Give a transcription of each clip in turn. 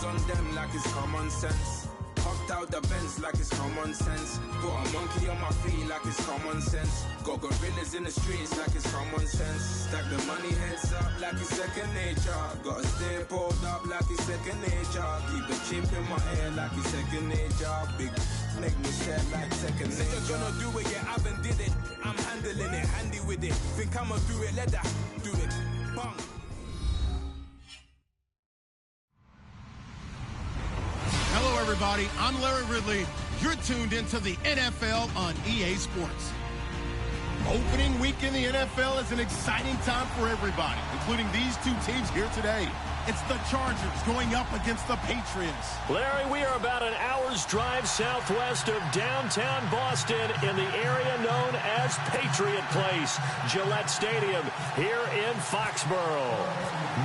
on them like it's common sense. Hopped out the Benz like it's common sense. Put a monkey on my feet like it's common sense. Got gorillas in the streets like it's common sense. Stack the money heads up like it's second nature. Gotta stay pulled up like it's second nature. Keep the chip in my ear like it's second nature. Big make me sad like second nature. You're gonna do it, yeah, I haven't did it. I'm handling it, handy with it. Think I'ma do it, let that do it. Bang. Hello, everybody. I'm Larry Ridley. You're tuned into the NFL on EA Sports. Opening week in the NFL is an exciting time for everybody, including these two teams here today. It's the Chargers going up against the Patriots. Larry, we are about an hour's drive southwest of downtown Boston in the area known as Patriot Place, Gillette Stadium, here in Foxborough.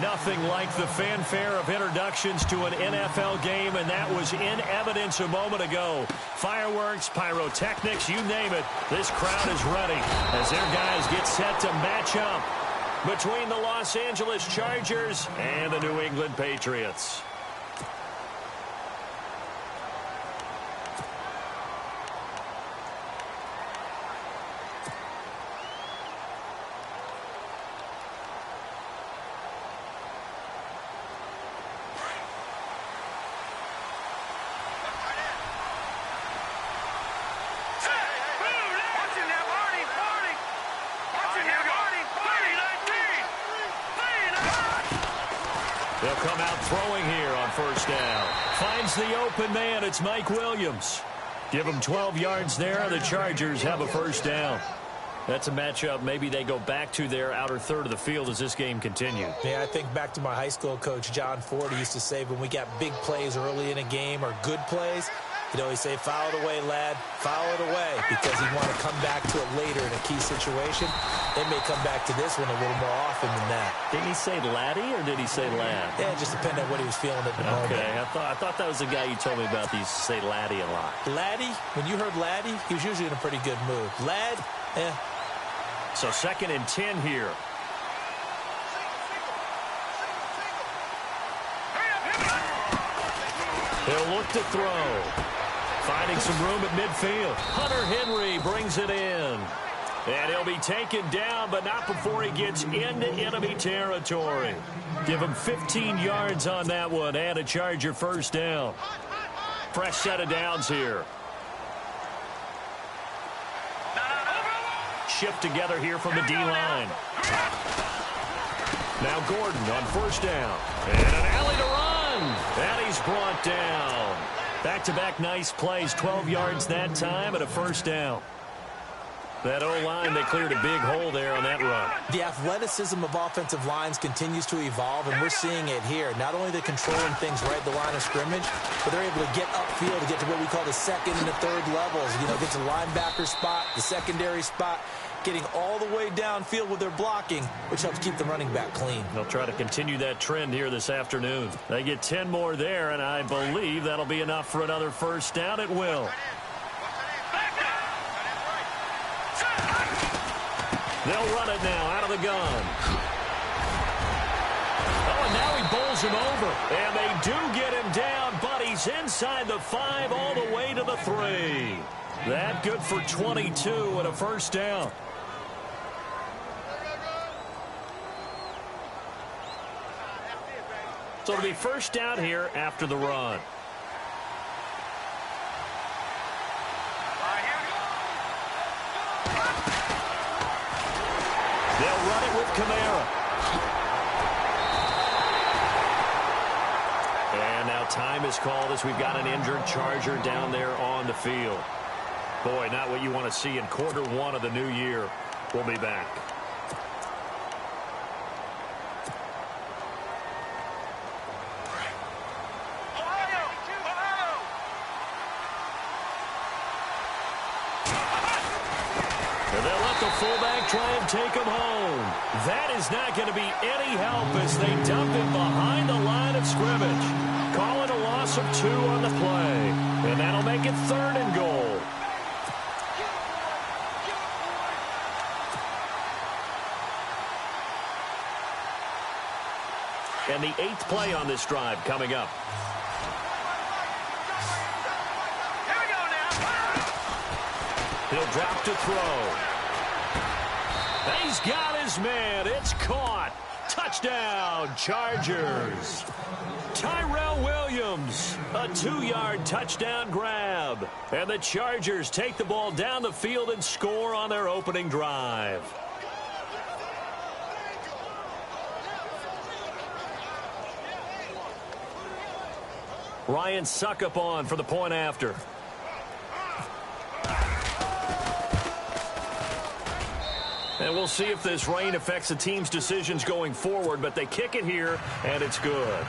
Nothing like the fanfare of introductions to an NFL game, and that was in evidence a moment ago. Fireworks, pyrotechnics, you name it. This crowd is ready as their guys get set to match up between the Los Angeles Chargers and the New England Patriots. They'll come out throwing here on first down. Finds the open man. It's Mike Williams. Give him 12 yards there. The Chargers have a first down. That's a matchup maybe they go back to their outer third of the field as this game continues. Yeah, I think back to my high school coach, John Ford. He used to say when we got big plays early in a game or good plays, he'd always say, foul it away, lad, foul it away, because he'd want to come back to it later in a key situation. They may come back to this one a little more often than that. Didn't he say laddie or did he say lad? Yeah, it just depended on what he was feeling at the moment. Okay, I thought that was the guy you told me about. He used to say laddie a lot. Laddie, when you heard laddie, he was usually in a pretty good mood. Lad, So 2nd and 10 here. He'll look to throw. Finding some room at midfield. Hunter Henry brings it in. And he'll be taken down, but not before he gets into enemy territory. Give him 15 yards on that one and a Charger first down. Fresh set of downs here. Shift together here from the D-line. Now Gordon on first down. And an alley to run. And he's brought down. Back-to-back nice plays. 12 yards that time and a first down. That O-line, they cleared a big hole there on that run. The athleticism of offensive lines continues to evolve, and we're seeing it here. Not only are they controlling things right at the line of scrimmage, but they're able to get upfield to get to what we call the second and the third levels. You know, get to the linebacker spot, the secondary spot, getting all the way downfield with their blocking, which helps keep the running back clean. They'll try to continue that trend here this afternoon. They get 10 more there, and I believe that'll be enough for another first down. It will. They'll run it now out of the gun. Oh, and now he bowls him over. And they do get him down, but he's inside the 5 all the way to the 3. That good for 22 and a first down. So it'll be first down here after the run. They'll run it with Kamara. And now time is called as we've got an injured Charger down there on the field. Boy, not what you want to see in quarter one of the new year. We'll be back. Fullback try and take him home. That is not going to be any help as they dump him behind the line of scrimmage. Call it a loss of 2 on the play. And that'll make it 3rd and goal. And the 8th play on this drive coming up. He'll drop to throw. He's got his man. It's caught. Touchdown, Chargers. Tyrell Williams, a 2-yard touchdown grab. And the Chargers take the ball down the field and score on their opening drive. Ryan Suckup on for the point after. And we'll see if this rain affects the team's decisions going forward, but they kick it here, and it's good.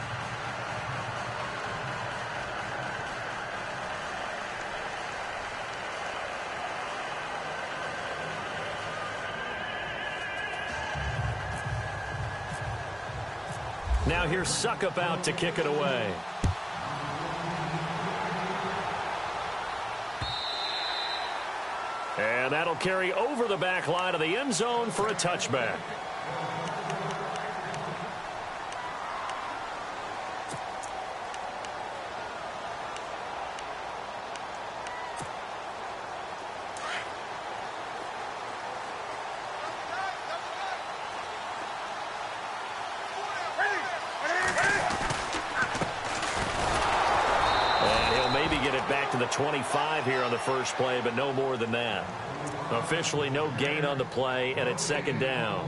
Now here's Suckup out to kick it away. And that'll carry over the back line of the end zone for a touchback. Back to the 25 here on the first play, but no more than that. Officially no gain on the play, and it's second down.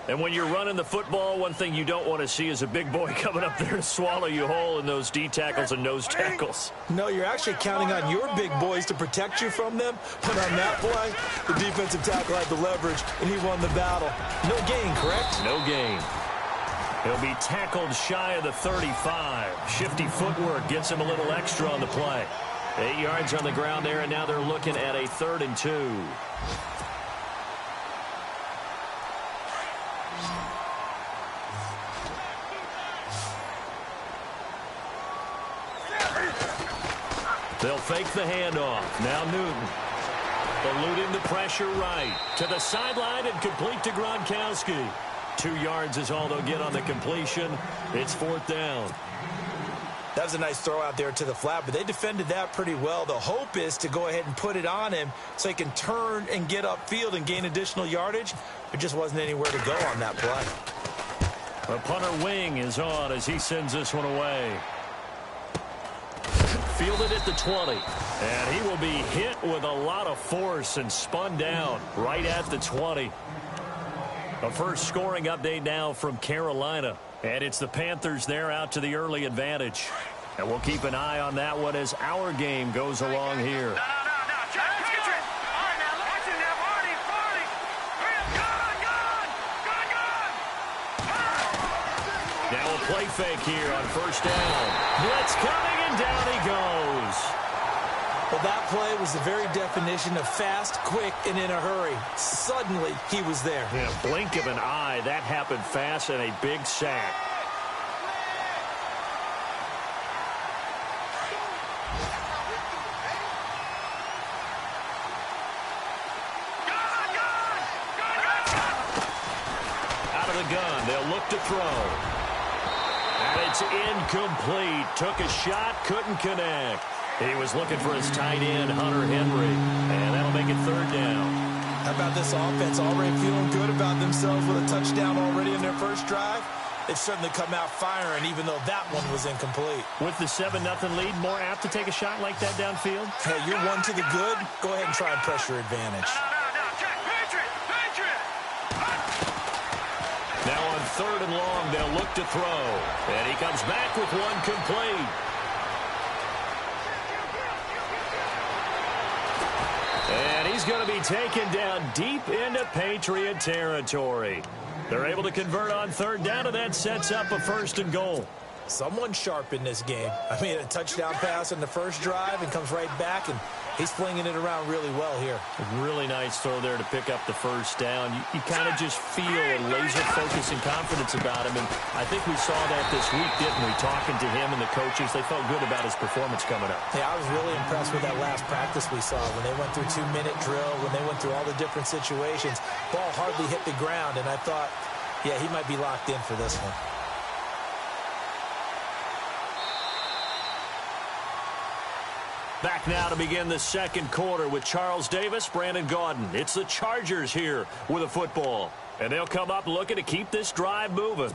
And when you're running the football, one thing you don't want to see is a big boy coming up there to swallow you whole in those D tackles and nose tackles. No, you're actually counting on your big boys to protect you from them. But on that play, the defensive tackle had the leverage, and he won the battle. No gain, correct? No gain. He'll be tackled shy of the 35. Shifty footwork gets him a little extra on the play. 8 yards on the ground there, and now they're looking at a 3rd and 2. They'll fake the handoff. Now Newton. Eluding the pressure right. To the sideline and complete to Gronkowski. 2 yards is all they'll get on the completion. It's 4th down. That was a nice throw out there to the flat, but they defended that pretty well. The hope is to go ahead and put it on him so he can turn and get upfield and gain additional yardage. There just wasn't anywhere to go on that play. The punter wing is on as he sends this one away. Fielded at the 20. And he will be hit with a lot of force and spun down right at the 20. A first scoring update now from Carolina. And it's the Panthers there out to the early advantage. And we'll keep an eye on that one as our game goes along here. Now a play fake here on first down. Blitz coming, and down he goes. Well, that play was the very definition of fast, quick, and in a hurry. Suddenly, he was there. In a blink of an eye, that happened fast, and a big sack. Out of the gun, they'll look to throw. And it's incomplete. Took a shot, couldn't connect. He was looking for his tight end, Hunter Henry, and that'll make it 3rd down. How about this offense already feeling good about themselves with a touchdown already in their first drive? They've certainly come out firing, even though that one was incomplete. With the 7-0 lead, more apt to take a shot like that downfield? Hey, you're one to the good. Go ahead and try and press your advantage. Now on 3rd and long, they'll look to throw. And he comes back with one complete. And he's going to be taken down deep into Patriot territory. They're able to convert on 3rd down, and that sets up a 1st and goal. Someone sharp in this game. I mean, a touchdown pass in the first drive and comes right back, and he's flinging it around really well here. A really nice throw there to pick up the 1st down. You kind of just feel a laser focus and confidence about him, and I think we saw that this week, didn't we? Talking to him and the coaches, they felt good about his performance coming up. Yeah, I was really impressed with that last practice we saw when they went through 2-minute drill, when they went through all the different situations. Ball hardly hit the ground, and I thought, yeah, he might be locked in for this one. Back now to begin the second quarter with Charles Davis, Brandon Gaudin. It's the Chargers here with a football. And they'll come up looking to keep this drive moving.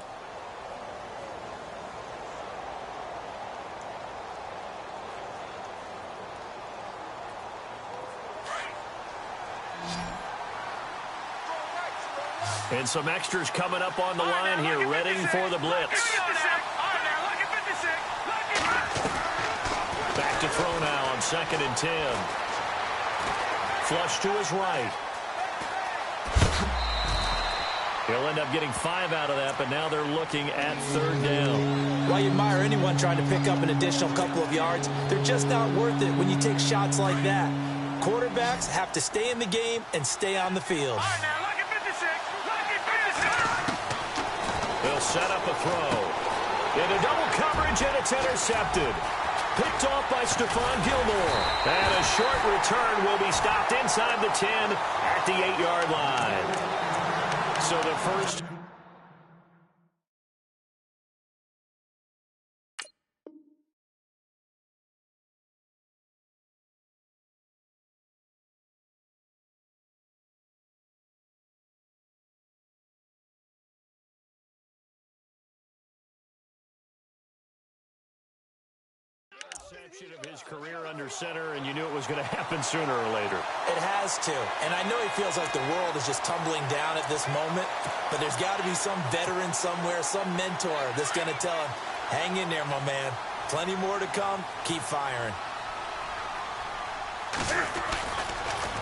And some extras coming up on the line here, ready for the blitz. Back to throw now on 2nd and 10. Flush to his right. He'll end up getting 5 out of that, but now they're looking at 3rd down. While you admire anyone trying to pick up an additional couple of yards, they're just not worth it when you take shots like that. Quarterbacks have to stay in the game and stay on the field. They'll set up a throw. Into double coverage, and it's intercepted. Picked off by Stephon Gilmore. And a short return will be stopped inside the 10 at the 8-yard line. So the first... of his career under center, and you knew it was going to happen sooner or later. It has to, and I know he feels like the world is just tumbling down at this moment, but there's got to be some veteran somewhere, some mentor that's going to tell him, hang in there, my man. Plenty more to come. Keep firing.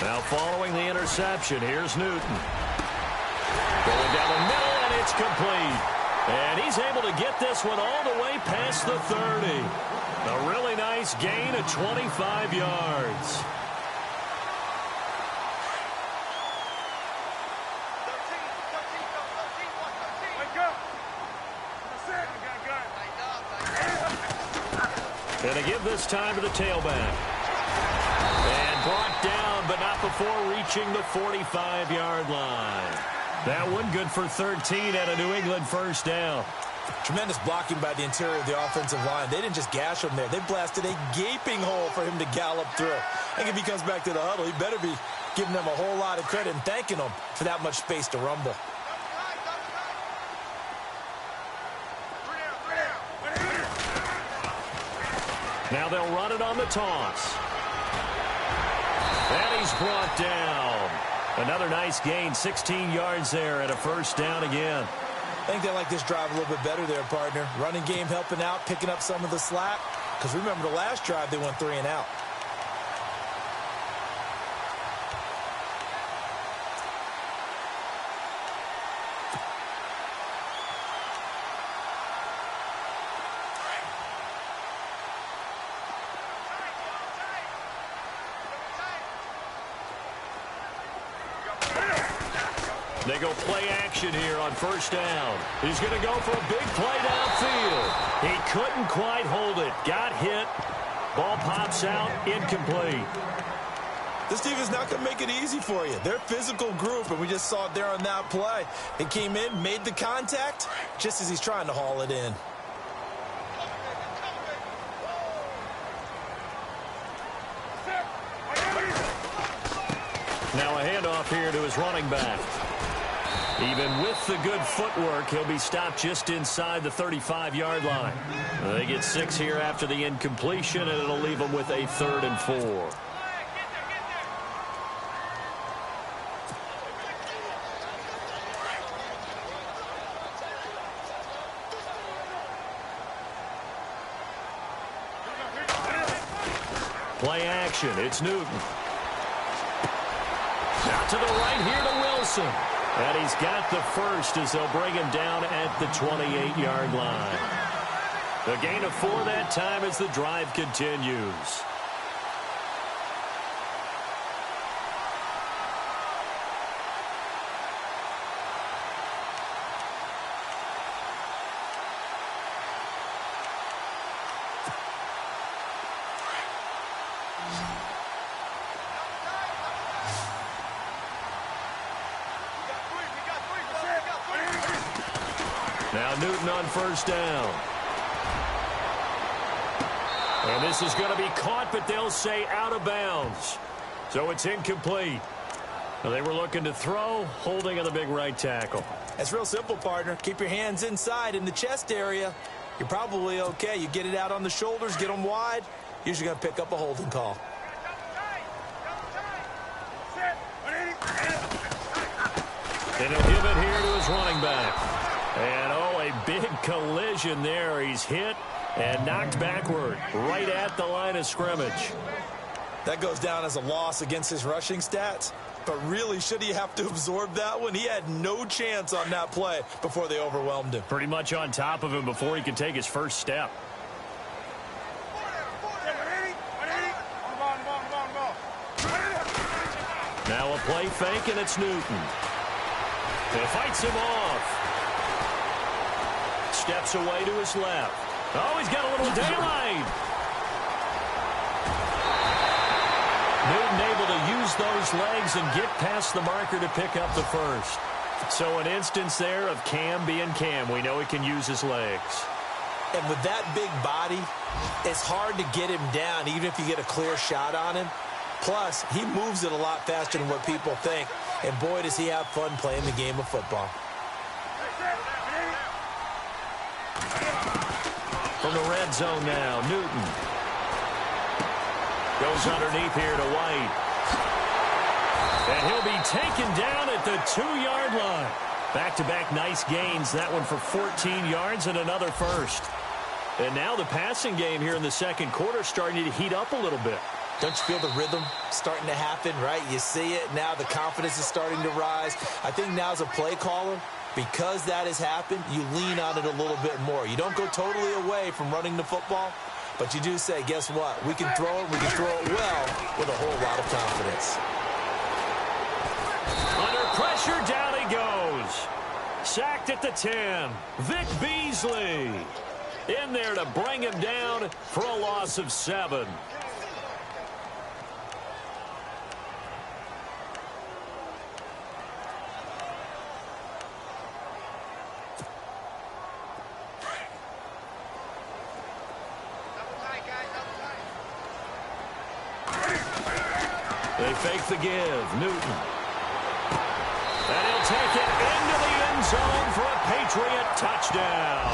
Now following the interception, here's Newton. Going down the middle, and it's complete. And he's able to get this one all the way past the 30. A really nice gain of 25 yards. And to give this time to the tailback. And brought down, but not before reaching the 45-yard line. That one good for 13 at a New England first down. Tremendous blocking by the interior of the offensive line. They didn't just gash him there. They blasted a gaping hole for him to gallop through. I think if he comes back to the huddle, he better be giving them a whole lot of credit and thanking them for that much space to rumble. Now they'll run it on the toss. And he's brought down. Another nice gain, 16 yards there and a first down again. I think they like this drive a little bit better there, partner. Running game helping out, picking up some of the slack. Because remember the last drive, they went 3 and out. They go play action here on first down. He's going to go for a big play downfield. He couldn't quite hold it. Got hit. Ball pops out. Incomplete. This team is not going to make it easy for you. They're a physical group, and we just saw it there on that play. He came in, made the contact, just as he's trying to haul it in. Now a handoff here to his running back. Even with the good footwork, he'll be stopped just inside the 35-yard line. They get 6 here after the incompletion, and it'll leave them with a 3rd and 4. Play action. It's Newton. Out to the right here to Wilson. And he's got the first as they'll bring him down at the 28-yard line. A gain of 4 that time as the drive continues. Now Newton on first down. And this is going to be caught, but they'll say out of bounds. So it's incomplete. Well, they were looking to throw, holding on the big right tackle. It's real simple, partner. Keep your hands inside in the chest area. You're probably okay. You get it out on the shoulders, get them wide. Usually going to pick up a holding call. And he'll give it here to his running back. And, oh, a big collision there. He's hit and knocked backward right at the line of scrimmage. That goes down as a loss against his rushing stats. But really, should he have to absorb that one? He had no chance on that play before they overwhelmed him. Pretty much on top of him before he could take his first step. Now a play fake, and it's Newton. He fights him off. Steps away to his left. Oh, he's got a little daylight. Newton able to use those legs and get past the marker to pick up the first. So an instance there of Cam being Cam. We know he can use his legs. And with that big body, it's hard to get him down, even if you get a clear shot on him. Plus, he moves it a lot faster than what people think. And boy, does he have fun playing the game of football. From the red zone now, Newton. Goes underneath here to White. And he'll be taken down at the 2-yard line. Back-to-back nice gains. That one for 14 yards and another first. And now the passing game here in the second quarter starting to heat up a little bit. Don't you feel the rhythm starting to happen, right? You see it now. The confidence is starting to rise. I think now as a play caller, because that has happened, you lean on it a little bit more. You don't go totally away from running the football, but you do say, guess what? We can throw it. We can throw it well with a whole lot of confidence. Under pressure, down he goes. Sacked at the 10. Vic Beasley in there to bring him down for a loss of 7. They fake the give. Newton. And he'll take it into the end zone for a Patriot touchdown.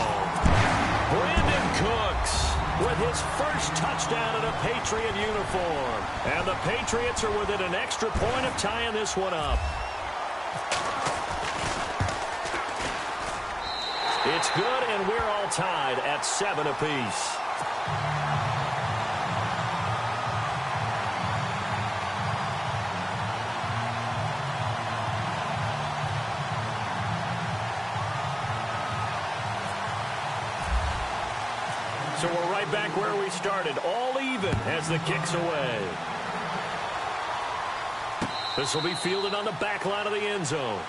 Brandon Cooks with his first touchdown in a Patriot uniform. And the Patriots are within an extra point of tying this one up. It's good, and we're all tied at 7 apiece. So we're right back where we started, all even as the kick's away. This will be fielded on the back line of the end zone.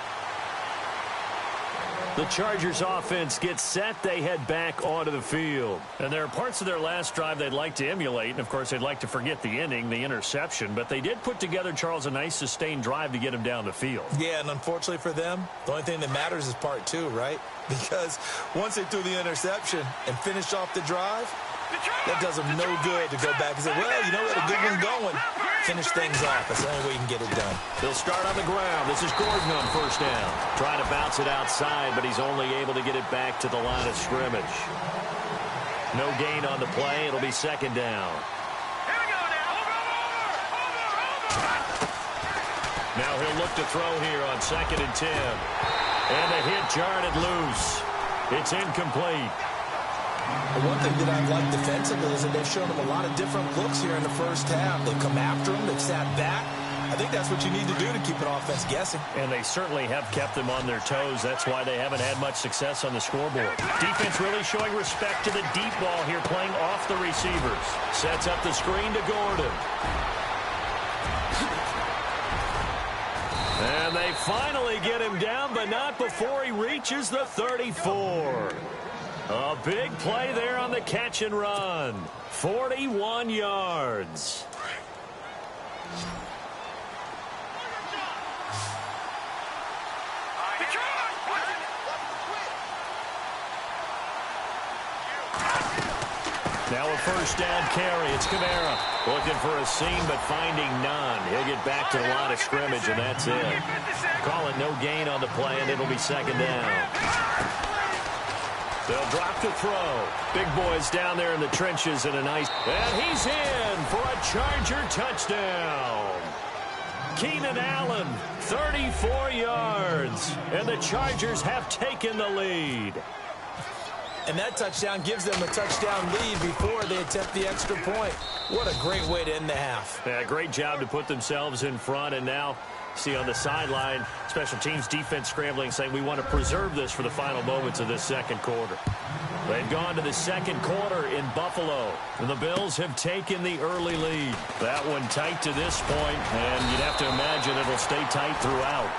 The Chargers offense gets set. They head back onto the field. And there are parts of their last drive they'd like to emulate. And, of course, they'd like to forget the ending, the interception. But they did put together, Charles, a nice sustained drive to get him down the field. Yeah, and unfortunately for them, the only thing that matters is part 2, right? Because once they threw the interception and finished off the drive, that does them no good to go back and say, well, you know, we had a good one going. Finish things off. That's the only way you can get it done. They'll start on the ground. This is Gordon on first down. Trying to bounce it outside, but he's only able to get it back to the line of scrimmage. No gain on the play. It'll be second down. Now he'll look to throw here on 2nd and 10. And the hit jarred it loose. It's incomplete. One thing that I like defensively is that they've shown him a lot of different looks here in the first half. They've come after him. They've sat back. I think that's what you need to do to keep an offense guessing. And they certainly have kept them on their toes. That's why they haven't had much success on the scoreboard. Defense really showing respect to the deep ball here, playing off the receivers. Sets up the screen to Gordon. And they finally get him down, but not before he reaches the 34. A big play there on the catch and run. 41 yards. Now a first down carry. It's Kamara looking for a seam but finding none. He'll get back to the line of scrimmage, and that's it. Call it no gain on the play, and it'll be second down. They'll drop to throw. Big boys down there in the trenches in a nice... And he's in for a Charger touchdown. Keenan Allen, 34 yards. And the Chargers have taken the lead. And that touchdown gives them a touchdown lead before they attempt the extra point. What a great way to end the half. Yeah, great job to put themselves in front. And now, see on the sideline, special teams defense scrambling, saying we want to preserve this for the final moments of this second quarter. They've gone to the second quarter in Buffalo, and the Bills have taken the early lead. That one tight to this point, and you'd have to imagine it'll stay tight throughout.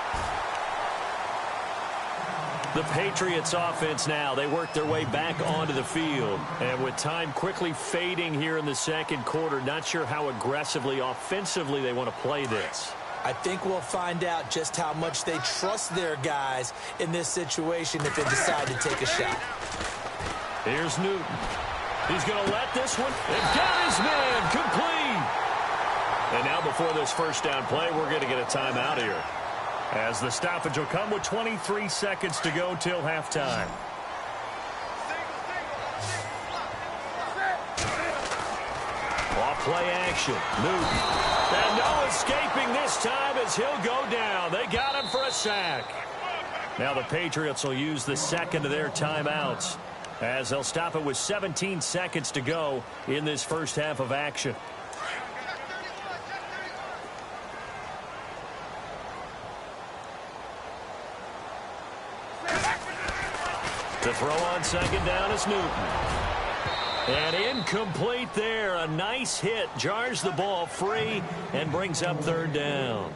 The Patriots offense now, they work their way back onto the field. And with time quickly fading here in the second quarter, not sure how aggressively, offensively they want to play this. I think we'll find out just how much they trust their guys in this situation if they decide to take a shot. Here's Newton. He's going to let this one. And got his man complete. And now before this first down play, we're going to get a timeout here, as the stoppage will come with 23 seconds to go till halftime. Off play action. Newton. And no escaping this time as he'll go down. They got him for a sack. Now the Patriots will use the second of their timeouts, as they'll stop it with 17 seconds to go in this first half of action. To throw on second down is Newton. And incomplete there. A nice hit. Jars the ball free and brings up third down.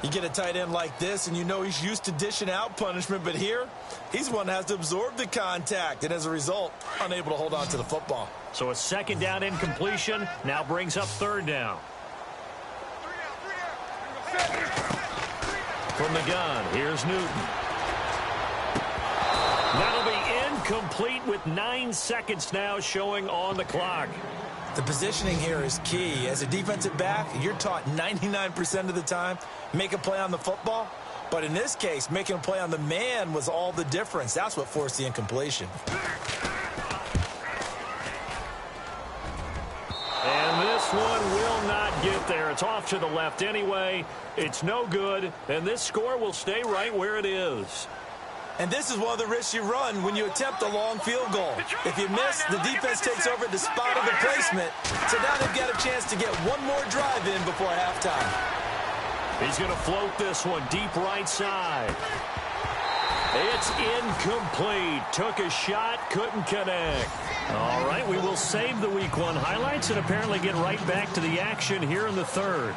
You get a tight end like this, and you know he's used to dishing out punishment, but here, he's one that has to absorb the contact, and as a result, unable to hold on to the football. So a second down incompletion now brings up third down. From the gun, here's Newton. That'll be incomplete with 9 seconds now showing on the clock. The positioning here is key. As a defensive back, you're taught 99% of the time, make a play on the football. But in this case, making a play on the man was all the difference. That's what forced the incompletion. And this one will not get there. It's off to the left anyway. It's no good, and this score will stay right where it is. And this is one of the risks you run when you attempt a long field goal. If you miss, the defense takes over at the spot of the placement. So now they've got a chance to get one more drive in before halftime. He's going to float this one deep right side. It's incomplete. Took a shot, couldn't connect. All right, we will save the Week 1 highlights and apparently get right back to the action here in the third.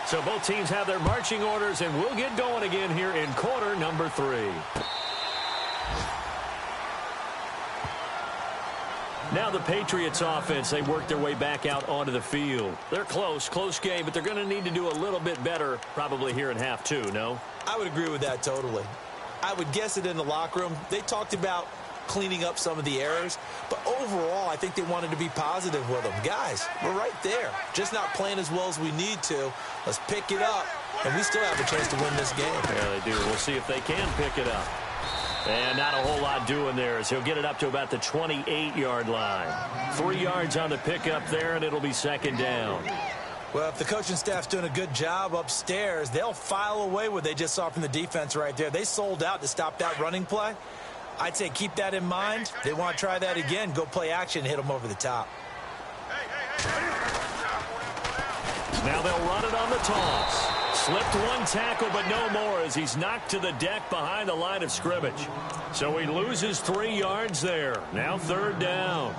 So both teams have their marching orders, and we'll get going again here in quarter number 3. Now the Patriots offense, they work their way back out onto the field. They're close game, but they're going to need to do a little bit better probably here in half 2, no? I would agree with that totally. I would guess it in the locker room. They talked about cleaning up some of the errors, but overall I think they wanted to be positive with them. Guys, we're right there, just not playing as well as we need to. Let's pick it up, and we still have a chance to win this game. Yeah, they do. We'll see if they can pick it up. And not a whole lot doing there, as he'll get it up to about the 28-yard line. 3 yards on the pickup there, and it'll be second down. Well, if the coaching staff's doing a good job upstairs, they'll file away what they just saw from the defense right there. They sold out to stop that running play. I'd say keep that in mind. They want to try that again. Go play action, hit them over the top. Now they'll run it on the toss. Slipped one tackle, but no more, as he's knocked to the deck behind the line of scrimmage. So he loses 3 yards there. Now third down.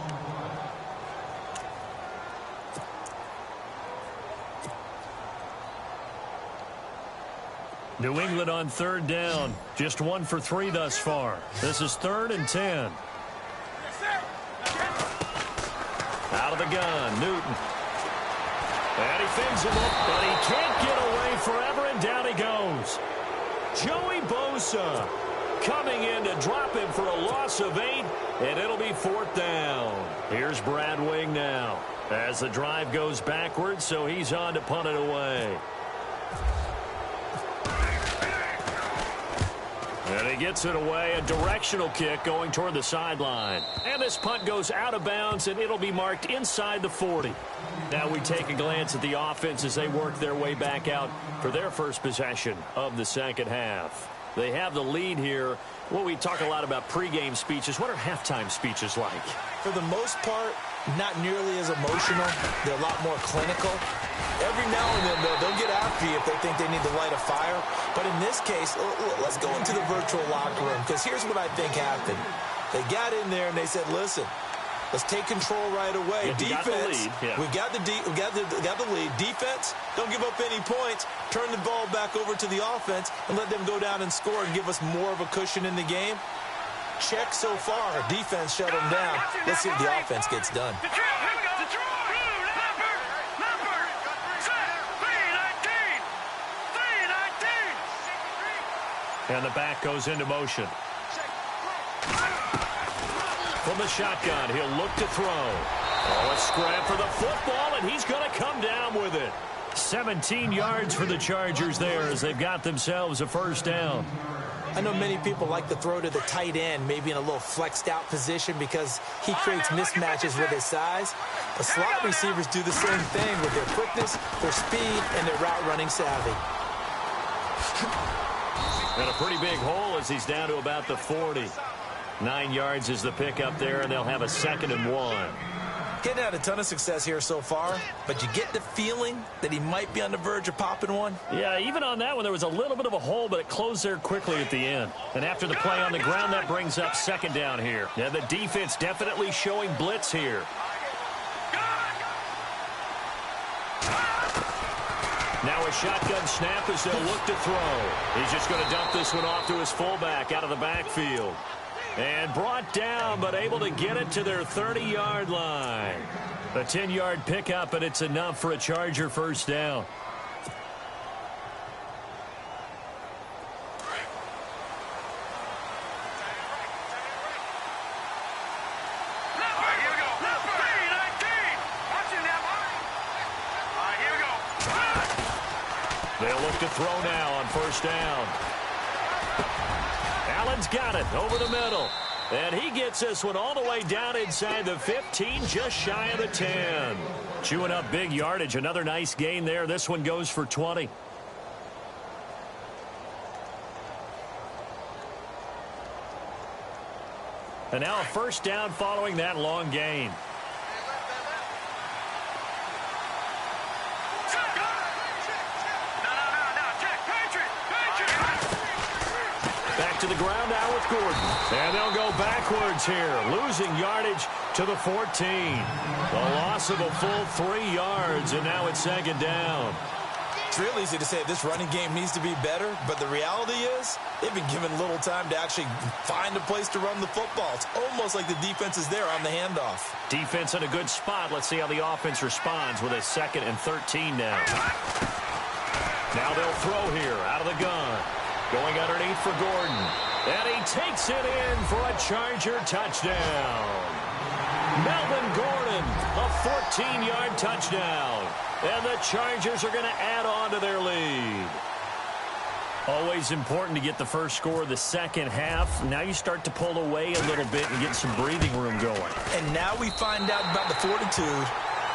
New England on third down. Just 1 for 3 thus far. This is 3rd and 10. Out of the gun, Newton. And he fends him up, but he can't get away forever, and down he goes. Joey Bosa coming in to drop him for a loss of 8, and it'll be 4th down. Here's Brad Wing now as the drive goes backwards, so he's on to punt it away. And he gets it away, a directional kick going toward the sideline. And this punt goes out of bounds, and it'll be marked inside the 40. Now we take a glance at the offense as they work their way back out for their first possession of the second half. They have the lead here. Well, we talk a lot about pregame speeches. What are halftime speeches like? For the most part, not nearly as emotional. They're a lot more clinical. Every now and then, they'll get after you if they think they need to light a fire. But in this case, let's go into the virtual locker room, because here's what I think happened. They got in there and they said, listen, let's take control right away. Defense, we got the lead. Defense, don't give up any points. Turn the ball back over to the offense and let them go down and score and give us more of a cushion in the game. Check so far. Defense shut them down. Let's see if the offense gets done. And the back goes into motion. From the shotgun, he'll look to throw. Oh, a scrap for the football, and he's going to come down with it. 17 yards for the Chargers there as they've got themselves a first down. I know many people like to throw to the tight end, maybe in a little flexed out position because he creates mismatches with his size. The slot receivers do the same thing with their quickness, their speed, and their route running savvy. And a pretty big hole as he's down to about the 40. 9 yards is the pickup there, and they'll have a 2nd and 1. Getting out a ton of success here so far, but you get the feeling that he might be on the verge of popping one. Yeah, even on that one, there was a little bit of a hole, but it closed there quickly at the end. And after the play on the ground, that brings up 2nd down here. Yeah, the defense definitely showing blitz here. Now a shotgun snap as they'll look to throw. He's just going to dump this one off to his fullback out of the backfield. And brought down, but able to get it to their 30-yard line. A 10-yard pickup, and it's enough for a Charger first down. They'll look to throw now on first down. Allen's got it over the middle. And he gets this one all the way down inside the 15, just shy of the 10. Chewing up big yardage. Another nice gain there. This one goes for 20. And now a first down following that long gain. To the ground now with Gordon. And they'll go backwards here, losing yardage to the 14. The loss of a full 3 yards, and now it's 2nd down. It's real easy to say this running game needs to be better, but the reality is they've been given little time to actually find a place to run the football. It's almost like the defense is there on the handoff. Defense in a good spot. Let's see how the offense responds with a 2nd and 13 now. Now they'll throw here out of the gun. Going underneath for Gordon. And he takes it in for a Charger touchdown. Melvin Gordon, a 14-yard touchdown. And the Chargers are going to add on to their lead. Always important to get the first score of the second half. Now you start to pull away a little bit and get some breathing room going. And now we find out about the fortitude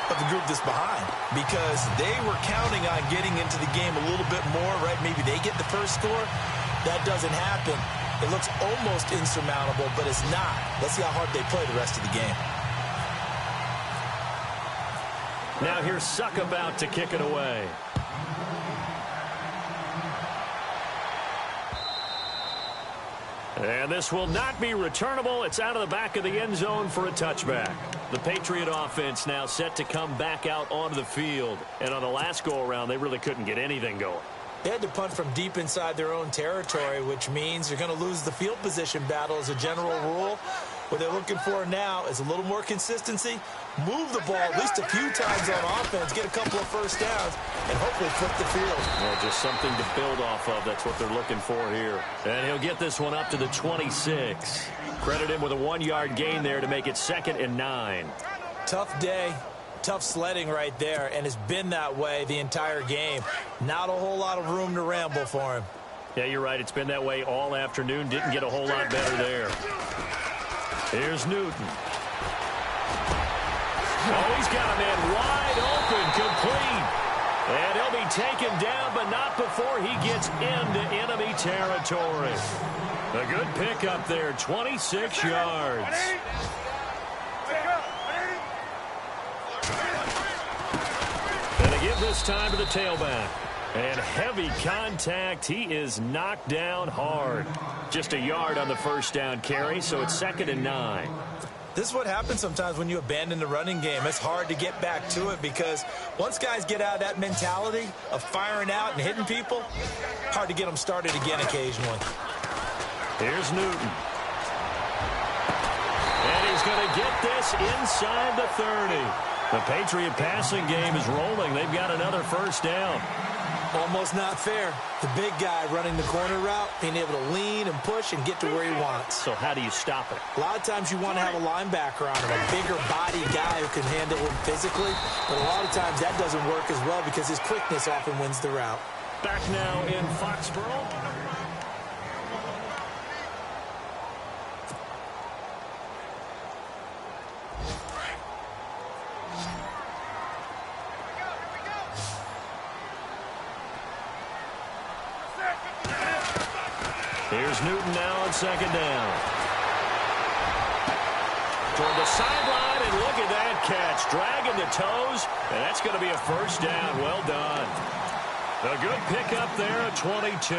of the group that's behind, because they were counting on getting into the game a little bit more, right? Maybe they get the first score. That doesn't happen. It looks almost insurmountable, but it's not. Let's see how hard they play the rest of the game. Now here's Suck about to kick it away. And this will not be returnable. It's out of the back of the end zone for a touchback. The Patriot offense now set to come back out onto the field. And on the last go-around, they really couldn't get anything going. They had to punt from deep inside their own territory, which means you're going to lose the field position battle as a general rule. What they're looking for now is a little more consistency, move the ball at least a few times on offense, get a couple of first downs, and hopefully flip the field. Well, just something to build off of. That's what they're looking for here. And he'll get this one up to the 26. Credit him with a 1-yard gain there to make it 2nd and 9. Tough day, tough sledding right there, and it's been that way the entire game. Not a whole lot of room to ramble for him. Yeah, you're right. It's been that way all afternoon. Didn't get a whole lot better there. Here's Newton. Oh, he's got a man wide open, complete. And he'll be taken down, but not before he gets into enemy territory. A good pickup there, 26 yards. And they give this time to the tailback. And heavy contact. He is knocked down hard. Just a yard on the first down carry, so it's 2nd and 9. This is what happens sometimes when you abandon the running game. It's hard to get back to it because once guys get out of that mentality of firing out and hitting people, hard to get them started again occasionally. Here's Newton. And he's going to get this inside the 30. The Patriot passing game is rolling. They've got another first down. Almost not fair. The big guy running the corner route, being able to lean and push and get to where he wants. So how do you stop it? A lot of times you want to have a linebacker on him, a bigger body guy who can handle him physically. But a lot of times that doesn't work as well because his quickness often wins the route. Back now in Foxborough. Here's Newton now on 2nd down. Toward the sideline, and look at that catch. Dragging the toes, and that's going to be a first down. Well done. A good pickup there at 22.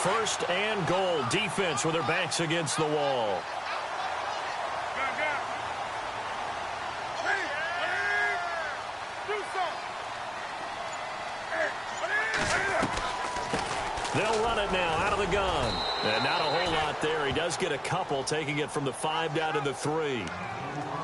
1st and goal. Defense with their backs against the wall. They'll run it now out of the gun. And not a whole lot there. He does get a couple, taking it from the 5 down to the 3.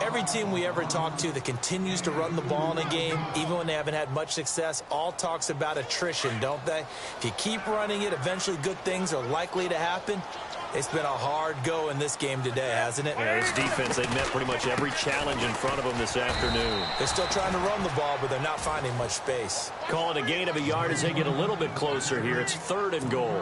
Every team we ever talk to that continues to run the ball in a game, even when they haven't had much success, all talks about attrition, don't they? If you keep running it, eventually good things are likely to happen. It's been a hard go in this game today, hasn't it? Yeah, this defense, they've met pretty much every challenge in front of them this afternoon. They're still trying to run the ball, but they're not finding much space. Call it a gain of a yard as they get a little bit closer here. It's 3rd and goal.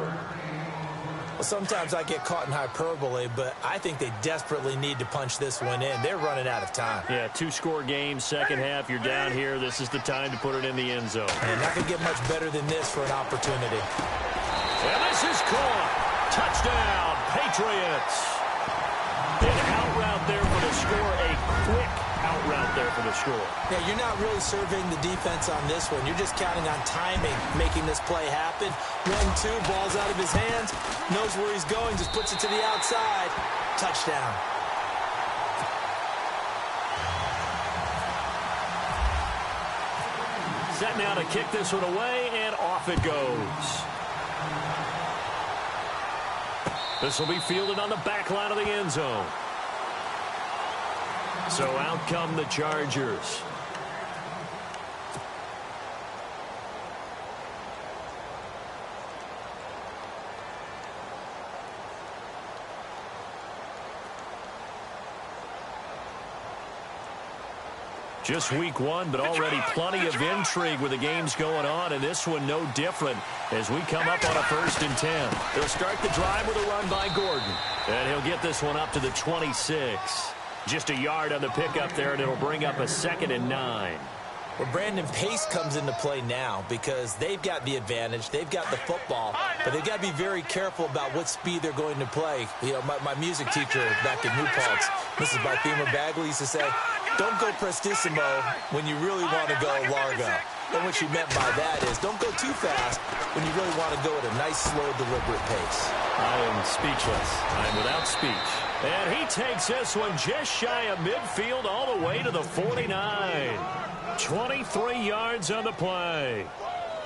Well, sometimes I get caught in hyperbole, but I think they desperately need to punch this one in. They're running out of time. Yeah, 2-score game, second half. You're down here. This is the time to put it in the end zone. And not going to get much better than this for an opportunity. And this is caught. Touchdown, Patriots. An out route there for the score. A quick out route there for the score. Yeah, you're not really surveying the defense on this one. You're just counting on timing, making this play happen. 1-2, ball's out of his hands. Knows where he's going, just puts it to the outside. Touchdown. Set now to kick this one away, and off it goes. This will be fielded on the back line of the end zone. So out come the Chargers. Just week 1, but already plenty of intrigue with the games going on, and this one no different as we come up on a 1st and 10. They'll start the drive with a run by Gordon, and he'll get this one up to the 26. Just a yard on the pickup there, and it'll bring up a 2nd and 9. Well, Brandon, pace comes into play now because they've got the advantage. They've got the football, but they've got to be very careful about what speed they're going to play. You know, my music teacher back in New Paltz, Mrs. Barthema Bagley, used to say, don't go prestissimo when you really want to go largo. And what she meant by that is don't go too fast when you really want to go at a nice, slow, deliberate pace. I am speechless. I am without speech. And he takes this one just shy of midfield all the way to the 49. 23 yards on the play.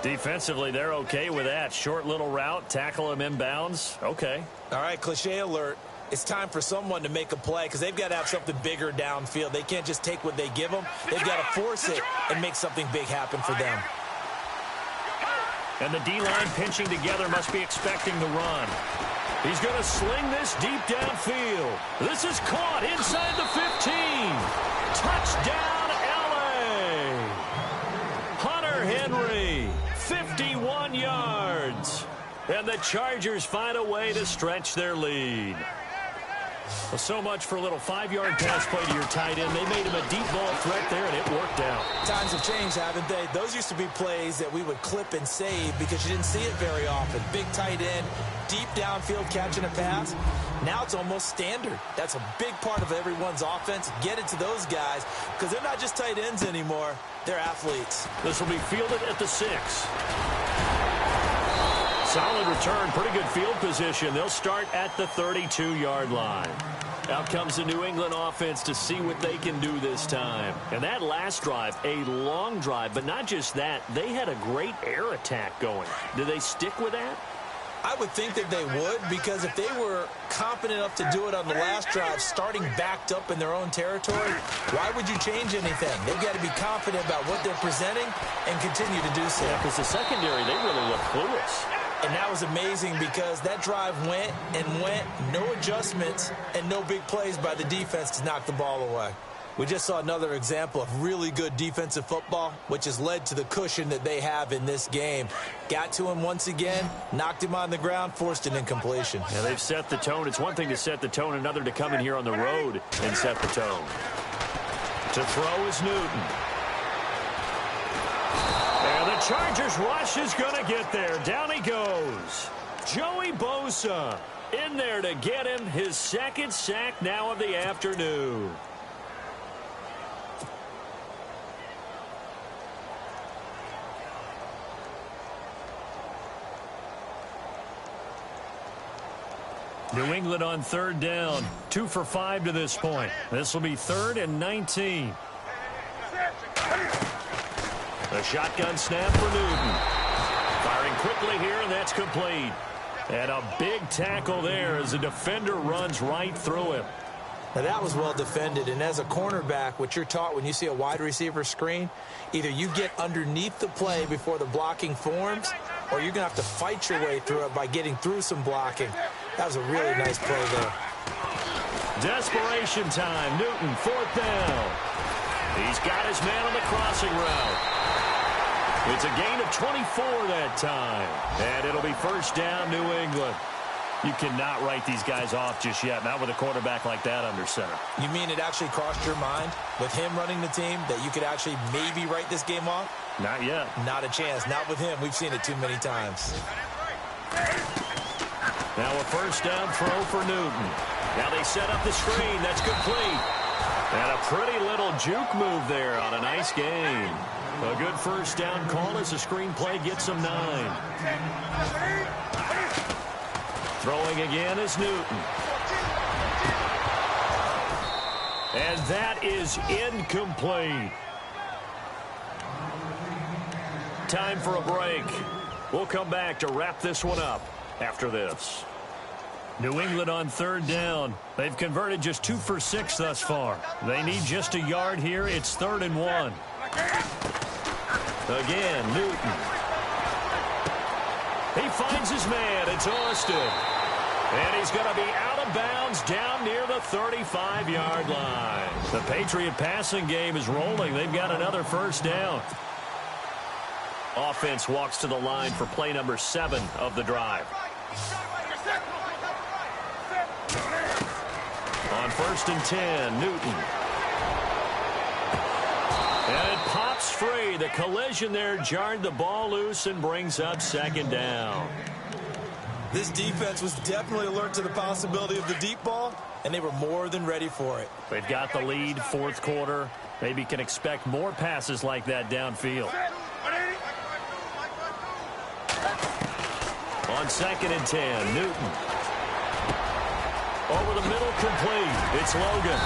Defensively, they're okay with that. Short little route, tackle him inbounds. Okay. All right, cliche alert. It's time for someone to make a play because they've got to have something bigger downfield. They can't just take what they give them. They've got to force it and make something big happen for them. And the D-line pinching together must be expecting the run. He's going to sling this deep downfield. This is caught inside the 15. Touchdown, L.A. Hunter Henry, 51 yards. And the Chargers find a way to stretch their lead. Well, so much for a little 5-yard pass play to your tight end. They made him a deep ball threat there, and it worked out. Times have changed, haven't they? Those used to be plays that we would clip and save because you didn't see it very often. Big tight end, deep downfield catching a pass. Now it's almost standard. That's a big part of everyone's offense. Get it to those guys because they're not just tight ends anymore. They're athletes. This will be fielded at the 6. Solid return, pretty good field position. They'll start at the 32-yard line. Out comes the New England offense to see what they can do this time. And that last drive, a long drive, but not just that. They had a great air attack going. Do they stick with that? I would think that they would because if they were confident enough to do it on the last drive, starting backed up in their own territory, why would you change anything? They've got to be confident about what they're presenting and continue to do so. Yeah, because the secondary, they really look clueless. And that was amazing because that drive went and went, no adjustments, and no big plays by the defense to knock the ball away. We just saw another example of really good defensive football, which has led to the cushion that they have in this game. Got to him once again, knocked him on the ground, forced an incompletion. Yeah, they've set the tone. It's one thing to set the tone, another to come in here on the road and set the tone. To throw is Newton. And the Chargers rush is going to get there. Down he goes. Joey Bosa in there to get him his second sack now of the afternoon. New England on third down. 2 for 5 to this point. This will be 3rd and 19. A shotgun snap for Newton. Firing quickly here, and that's complete. And a big tackle there as the defender runs right through him. Now that was well defended, and as a cornerback, what you're taught when you see a wide receiver screen, either you get underneath the play before the blocking forms, or you're going to have to fight your way through it by getting through some blocking. That was a really nice play there. Desperation time. Newton, 4th down. He's got his man on the crossing route. It's a gain of 24 that time. And it'll be 1st down, New England. You cannot write these guys off just yet, not with a quarterback like that under center. You mean it actually crossed your mind with him running the team that you could actually maybe write this game off? Not yet. Not a chance. Not with him. We've seen it too many times. Now a 1st down throw for Newton. Now they set up the screen. That's complete. And a pretty little juke move there on a nice gain. A good 1st down call as the screen play gets him 9. Throwing again is Newton. And that is incomplete. Time for a break. We'll come back to wrap this one up after this. New England on 3rd down. They've converted just 2 for 6 thus far. They need just a yard here. It's 3rd and 1. Again, Newton. He finds his man. It's Austin. And he's going to be out of bounds down near the 35-yard line. The Patriot passing game is rolling. They've got another 1st down. Offense walks to the line for play number 7 of the drive. On 1st and 10, Newton. And it pops free. The collision there jarred the ball loose and brings up 2nd down. This defense was definitely alert to the possibility of the deep ball, and they were more than ready for it. They've got the lead, 4th quarter. Maybe can expect more passes like that downfield. On 2nd and 10, Newton. Over the middle, complete. It's Logan.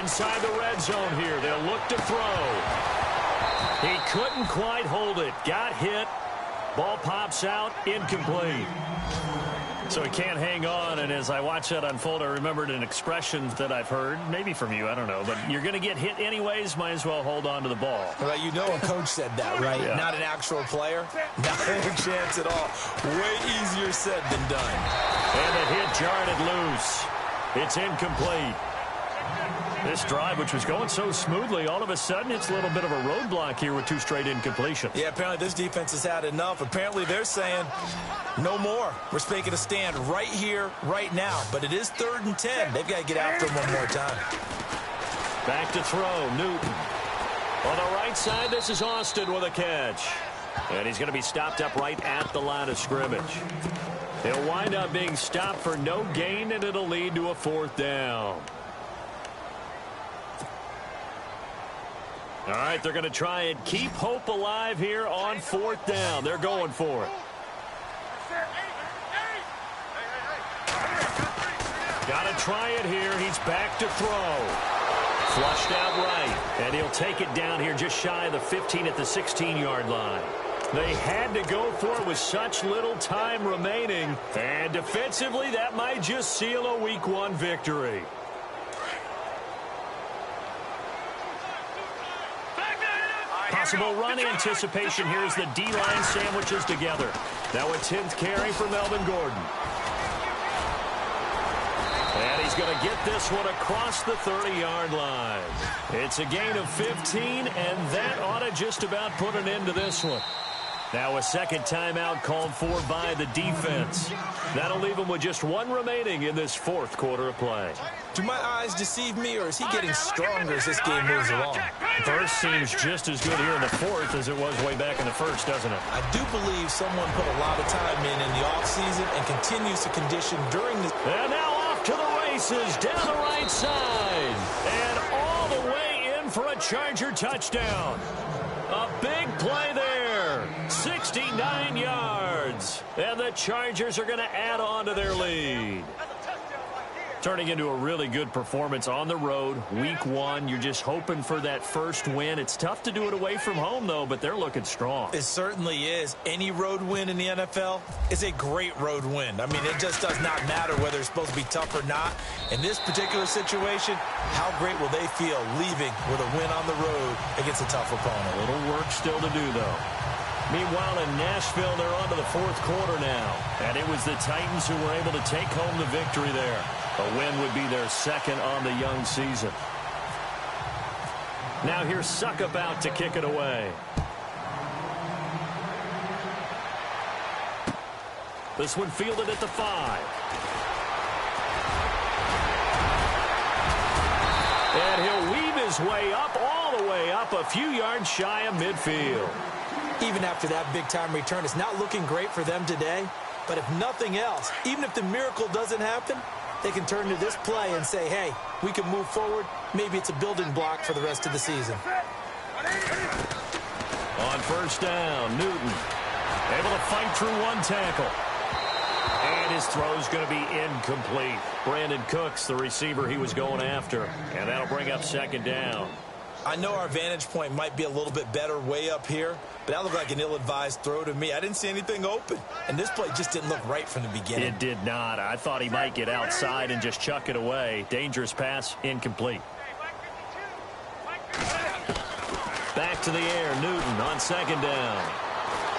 Inside the red zone here. They'll look to throw. He couldn't quite hold it. Got hit. Ball pops out. Incomplete. So he can't hang on, and as I watch that unfold, I remembered an expression that I've heard, maybe from you, I don't know, but you're going to get hit anyways, might as well hold on to the ball. Well, you know a coach said that, right? Yeah. Not an actual player. Not a chance at all. Way easier said than done. And the hit jarred it loose. It's incomplete. This drive, which was going so smoothly, all of a sudden it's a little bit of a roadblock here with 2 straight incompletions. Yeah, apparently this defense has had enough. Apparently they're saying no more. We're making a stand right here, right now. But it is 3rd and 10. They've got to get after him one more time. Back to throw, Newton. On the right side, this is Austin with a catch. And he's going to be stopped up right at the line of scrimmage. He'll wind up being stopped for no gain, and it'll lead to a 4th down. All right, they're going to try and keep hope alive here on 4th down. They're going for it. Got to try it here. He's back to throw. Flushed out right, and he'll take it down here just shy of the 15 at the 16-yard line. They had to go for it with such little time remaining, and defensively, that might just seal a Week 1 victory. Possible run anticipation here as the D-line sandwiches together. Now a 10th carry for Melvin Gordon. And he's going to get this one across the 30-yard line. It's a gain of 15, and that ought to just about put an end to this one. Now a second timeout called for by the defense. That'll leave him with just 1 remaining in this 4th quarter of play. Do my eyes deceive me, or is he getting stronger as this game moves along? First seems just as good here in the 4th as it was way back in the 1st, doesn't it? I do believe someone put a lot of time in the offseason and continues to condition during the... And now off to the races down the right side. And all the way in for a Charger touchdown. A big play there. 69 yards. And the Chargers are going to add on to their lead. Turning into a really good performance on the road. Week 1, you're just hoping for that first win. It's tough to do it away from home, though, but they're looking strong. It certainly is. Any road win in the NFL is a great road win. I mean, it just does not matter whether it's supposed to be tough or not. In this particular situation, how great will they feel leaving with a win on the road against a tough opponent? A little work still to do, though. Meanwhile, in Nashville, they're on to the 4th quarter now. And it was the Titans who were able to take home the victory there. A win would be their 2nd on the young season. Now here's Suckup out to kick it away. This one fielded at the 5. And he'll weave his way up, all the way up, a few yards shy of midfield. Even after that big-time return, it's not looking great for them today. But if nothing else, even if the miracle doesn't happen, they can turn to this play and say, hey, we can move forward. Maybe it's a building block for the rest of the season. On 1st down, Newton able to fight through 1 tackle. And his throw's going to be incomplete. Brandon Cooks, the receiver he was going after. And that'll bring up 2nd down. I know our vantage point might be a little bit better way up here, but that looked like an ill-advised throw to me. I didn't see anything open, and this play just didn't look right from the beginning. It did not. I thought he might get outside and just chuck it away. Dangerous pass, incomplete. Back to the air, Newton on 2nd down.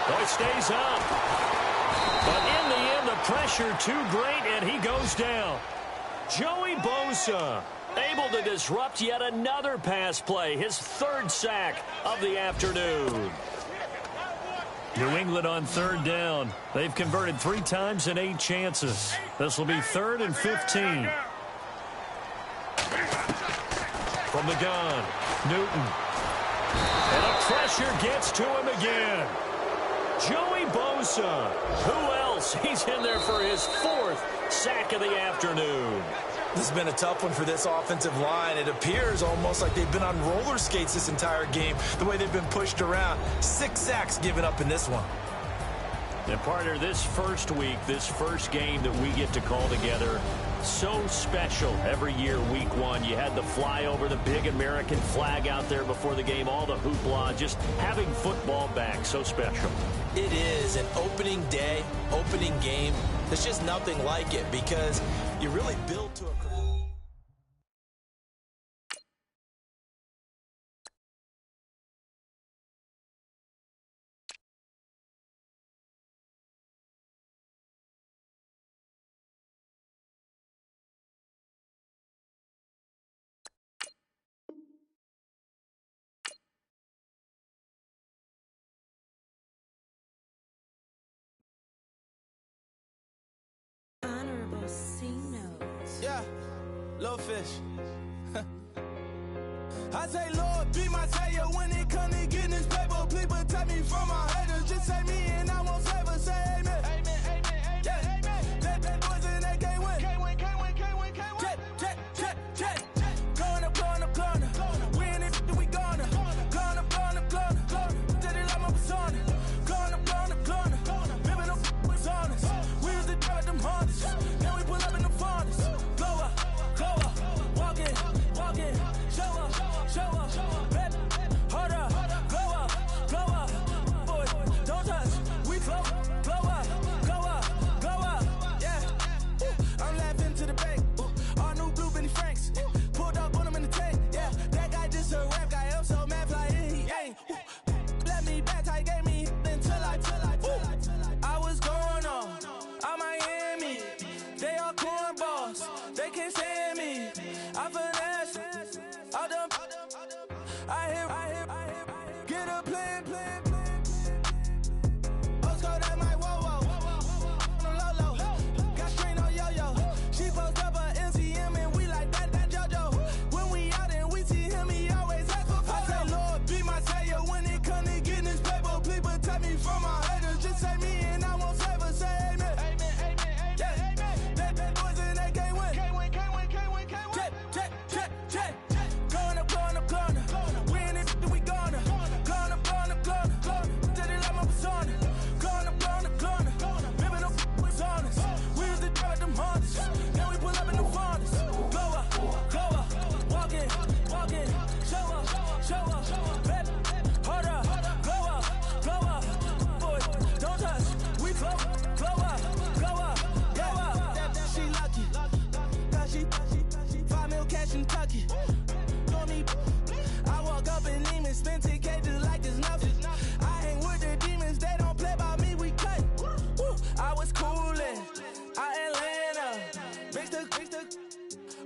Oh, it stays up. But in the end, the pressure too great, and he goes down. Joey Bosa able to disrupt yet another pass play, his 3rd sack of the afternoon. New England on 3rd down. They've converted 3 times in 8 chances. This will be 3rd and 15. From the gun, Newton. And the pressure gets to him again. Joey Bosa. Who else? He's in there for his 4th sack of the afternoon. This has been a tough one for this offensive line. It appears almost like they've been on roller skates this entire game, the way they've been pushed around. 6 sacks given up in this one. And partner, this first week, this first game that we get to call together, So special every year, week one. You had the flyover, the big American flag out there before the game, all the hoopla, just having football back, so special. It is an opening day, opening game. There's just nothing like it because you really build to a... Yeah, little fish. I say, Lord, be my savior when it comes to getting this paper. Please protect me from my haters. Just say me and I won't save. Say amen. Amen, amen, amen. Yeah. Amen. That boys and they can't win. Can't win, can't win, can't win, can't win. Jet. Going up, going up, going up. We in it, we gonna. Going up, going up, going up. Did it like my persona. Going up, going up, going up. Living up, was honest. We was the dirt, them hunters. Now we pull up in the furnace. Go up, walk in, show up, baby, hold up, go up, boy, don't touch, we flow up, yeah, I'm laughing to the bank, all new blue Benny Franks, pulled up on him in the tank, yeah, that guy just a rap guy, I'm so mad, fly in, he ain't, let me back, tight, gave me until I was going on Miami, they all cornballs, they can't stand me, I finesse, all them, I hear, get a plan. Let's go that my whoa, no low, got strain on yo-yo. She post up a MCM and we like that JoJo. When we out and we see him, he always ask for photo. I say, Lord, be my savior when it comes to getting this paper. Please protect me from my haters. Just say me and I won't save her. Say amen. Amen. Yeah. That boys and they can't win. Can't win. Jet. Going up. We in it, we gonna. Going up. Did it like my persona. Going up. Living up, was honest. We was the dirt, them hunters. Now we pull up in the furnace. Go up, walk in, show up, baby, hold up, go up, boy, don't touch, we flow up, yeah, she lucky, cause she 5 mil cash in Kentucky. I walk up in Lehman, spend 10K just like it's nothing. I hang with the demons, they don't play by me, we cut. I was coolin', Atlanta, mixed the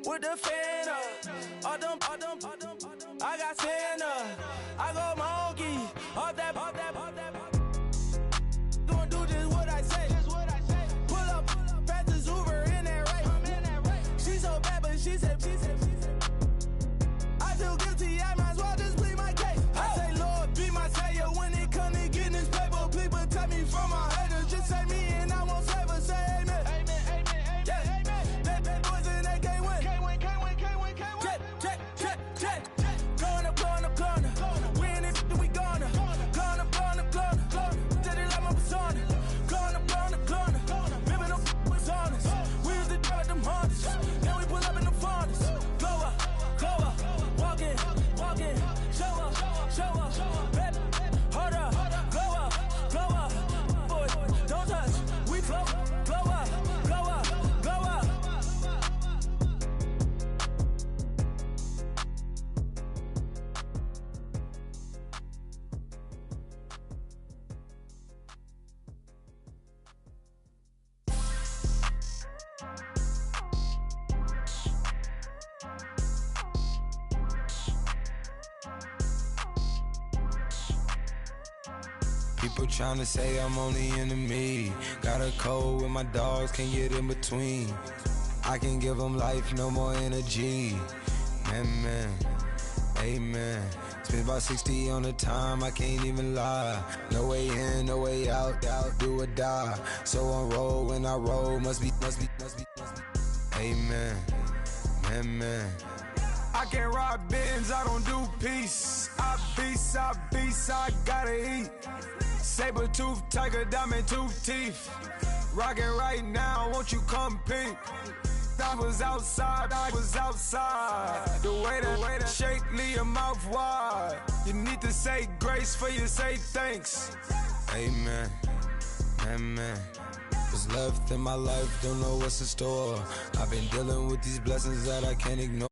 with the fan up. All them, I got Santa, I go monkey, all that. Gonna do just what I say. Pull up, fast as Uber in that race. She so bad, but she said. I feel guilty, I might as well just plead my case. I say, Lord, be my savior when it comes to getting this paper. Please protect me from my haters. Just say me and I won't save her. Say amen. Amen. Yeah. That boys and they can't win. Can't win. Jet. Going up. We in it, we gonna. Going up. Did it like my persona. Going up. Living up, was honest. We was the dirt, them hunters. Now we pull up in the furnace. Go up, walk in, show up, baby, hold up, go up, boy, don't touch, we flow up. People tryna say I'm only enemy. Got a code with my dogs, can't get in between. I can give them life, no more energy. Man, amen. Spent about 60 on the time, I can't even lie. No way in, no way out, do or die. So on roll, when I roll, must be. Amen, man. I can't ride Benz, I don't do peace. I beast, I gotta eat. Saber tooth, tiger, diamond tooth teeth. Rockin' right now, won't you come peep? I was outside, The way that shake, leave your mouth wide. You need to say grace for you say thanks. Amen, amen. What's left in my life, don't know what's in store. I've been dealing with these blessings that I can't ignore.